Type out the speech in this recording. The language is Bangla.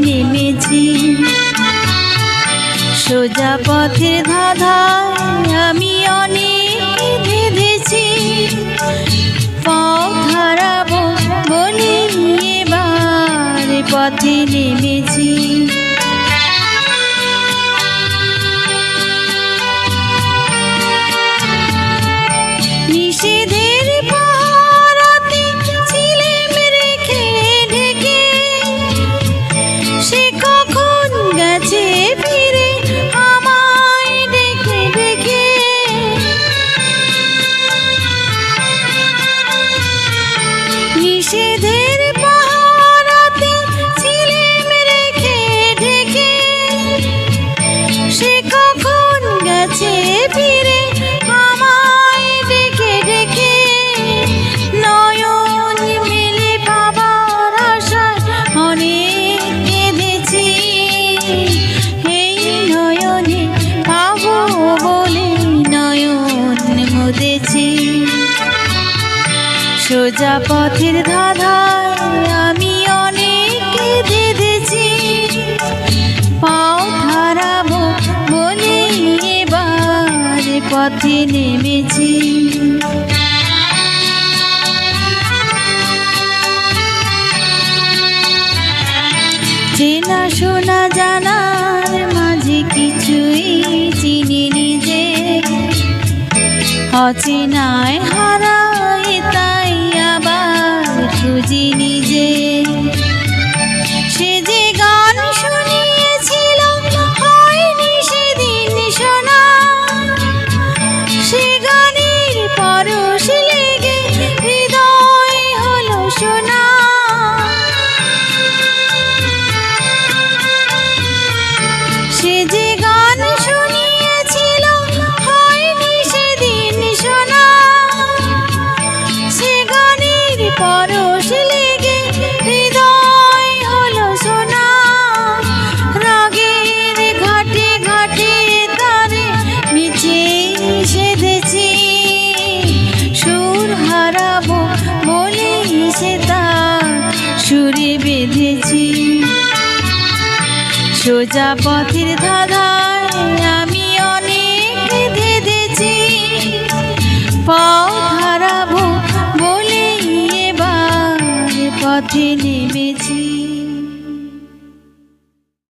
নেমেছি। সোজা পথের ধাঁধায় আমি অনেক বেঁধেছি, পথ হারাবো বলে এবার পথে নেমেছি। নিষেধের পাহারাতে ছিলেম রেখে ঢেকে, সে কখন গেছে ফিরে আমায় ডেকে ডেকে। নিষেধের পাহারাতে ছিলেম রেখে ঢেকে, সে কখন গেছে ফিরে আমায় ডেকে ডেকে। নয়ন মেলে পাবার আশায় অনেক কেঁদেছি, এই নয়নে পাবো বলে নয়ন মুদেছি। সোজা পথের ধাঁধায় আমি অনেক কেঁদেছি, পথ হারাবো বলে এবার পথে নেমেছি। চেনা শোনা জানার মাঝে কিছুই চিনি নিজে, অচেনায় হারায় তাই আবার খুঁজি নিজে। সে যে গান শুনিয়েছিল হয়নি সেদিন শোনা, সে গানের পরশ লেগে হৃদয় হলো শোনা। সে যে গান শুনিয়েছিল হয়নি সেদিন শোনা, সে গানের পরশ লেগে হৃদয় হলো শোনা। রাগের ঘাটে ঘাটে তারে মিছে সেধেছি, সুর হারাবো বলে সে তার সুরে বেঁধেছি। সোজা পথের ধাঁধায় আমি অনেক বেঁধেছি, পথ হারাবো বলে এবার পথে নেমেছি।